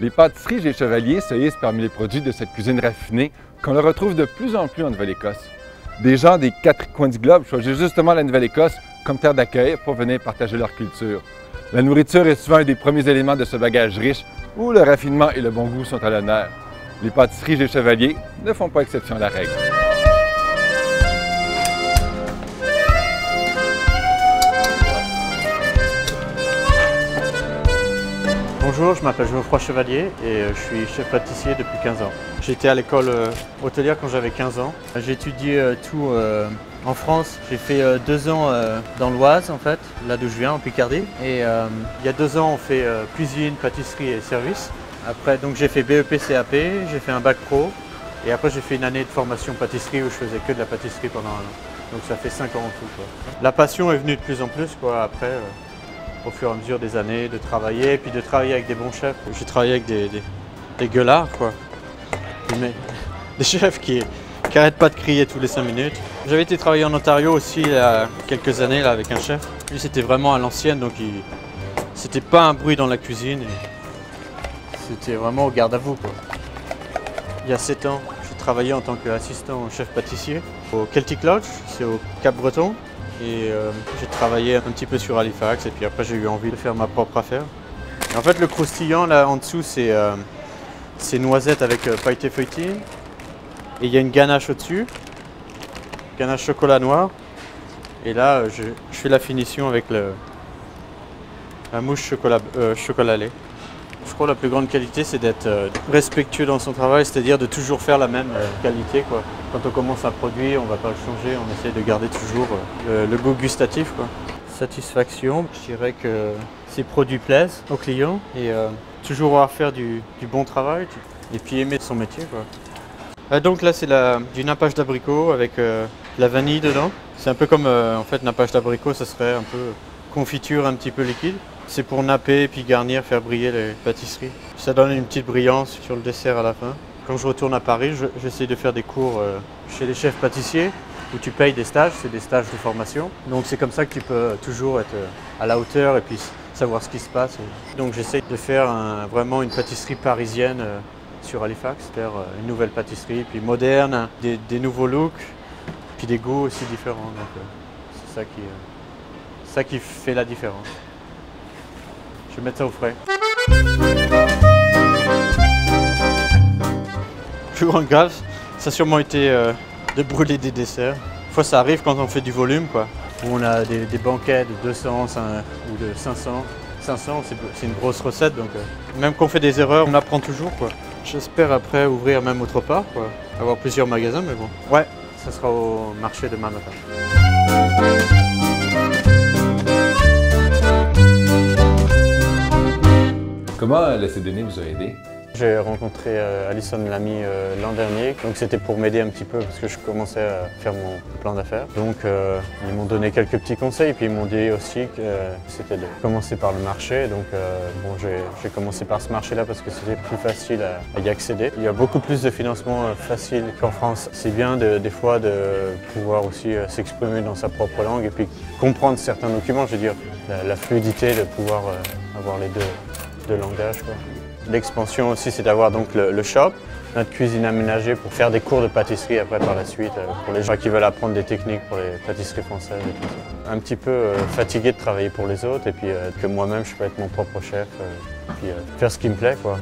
Les pâtisseries G. Chevalier se hissent parmi les produits de cette cuisine raffinée qu'on le retrouve de plus en plus en Nouvelle-Écosse. Des gens des quatre coins du globe choisissent justement la Nouvelle-Écosse comme terre d'accueil pour venir partager leur culture. La nourriture est souvent un des premiers éléments de ce bagage riche où le raffinement et le bon goût sont à l'honneur. Les pâtisseries G. Chevalier ne font pas exception à la règle. Bonjour, je m'appelle Geoffroy Chevalier et je suis chef pâtissier depuis 15 ans. J'étais à l'école hôtelière quand j'avais 15 ans. J'ai étudié tout en France. J'ai fait 2 ans dans l'Oise en fait, là d'où je viens, en Picardie. Et il y a 2 ans on fait cuisine, pâtisserie et service. Après donc j'ai fait BEP CAP, j'ai fait un bac pro et après j'ai fait une année de formation pâtisserie où je faisais que de la pâtisserie pendant 1 an. Donc ça fait 5 ans en tout, quoi. La passion est venue de plus en plus quoi, après. Au fur et à mesure des années, de travailler, et puis de travailler avec des bons chefs. J'ai travaillé avec des gueulards, quoi. Des chefs qui n'arrêtent pas de crier tous les 5 minutes. J'avais été travailler en Ontario aussi il y a quelques années là, avec un chef. Lui c'était vraiment à l'ancienne, donc c'était pas un bruit dans la cuisine. C'était vraiment au garde à vous, quoi. Il y a 7 ans, j'ai travaillé en tant qu'assistant chef pâtissier au Celtic Lodge, c'est au Cap-Breton. Et j'ai travaillé un petit peu sur Halifax et puis après j'ai eu envie de faire ma propre affaire. Et en fait le croustillant là en dessous c'est noisettes avec pailleté feuilletine. Et il y a une ganache au-dessus, ganache chocolat noir. Et là je fais la finition avec la mousse chocolat lait. Je crois que la plus grande qualité c'est d'être respectueux dans son travail, c'est-à-dire de toujours faire la même qualité, quoi. Quand on commence un produit, on ne va pas le changer, on essaie de garder toujours le goût gustatif, quoi. Satisfaction, je dirais que ces produits plaisent aux clients et toujours avoir à faire du bon travail et puis aimer son métier, quoi. Donc là c'est du nappage d'abricot avec la vanille dedans. C'est un peu comme en fait nappage d'abricot, ça serait un peu confiture un petit peu liquide. C'est pour napper et puis garnir, faire briller les pâtisseries. Ça donne une petite brillance sur le dessert à la fin. Quand je retourne à Paris, j'essaie de faire des cours chez les chefs pâtissiers où tu payes des stages, c'est des stages de formation. Donc c'est comme ça que tu peux toujours être à la hauteur et puis savoir ce qui se passe. Donc j'essaie de faire vraiment une pâtisserie parisienne sur Halifax, faire une nouvelle pâtisserie, puis moderne, des nouveaux looks, puis des goûts aussi différents. Donc c'est ça qui fait la différence. Je vais mettre ça au frais. Le plus grand gaffe, ça a sûrement été de brûler des desserts. Des fois ça arrive quand on fait du volume, quoi. Où on a des banquets de 200 ou de 500. 500 c'est une grosse recette, donc même qu'on fait des erreurs, on apprend toujours, quoi. J'espère après ouvrir même autre part, quoi. Avoir plusieurs magasins, mais bon. Ouais, ça sera au marché demain matin. Comment la CDN vous a aidé? J'ai rencontré Alison Lamy l'an dernier, donc c'était pour m'aider un petit peu parce que je commençais à faire mon plan d'affaires. Donc ils m'ont donné quelques petits conseils, puis ils m'ont dit aussi que c'était de commencer par le marché. Donc bon, j'ai commencé par ce marché-là parce que c'était plus facile à y accéder. Il y a beaucoup plus de financement facile qu'en France. C'est bien des fois de pouvoir aussi s'exprimer dans sa propre langue et puis comprendre certains documents, je veux dire, la fluidité de pouvoir avoir les deux langages, quoi. L'expansion aussi, c'est d'avoir donc le shop, notre cuisine aménagée pour faire des cours de pâtisserie après par la suite, pour les gens qui veulent apprendre des techniques pour les pâtisseries françaises et tout ça. Un petit peu fatigué de travailler pour les autres et puis que moi-même je peux être mon propre chef et puis faire ce qui me plaît, quoi.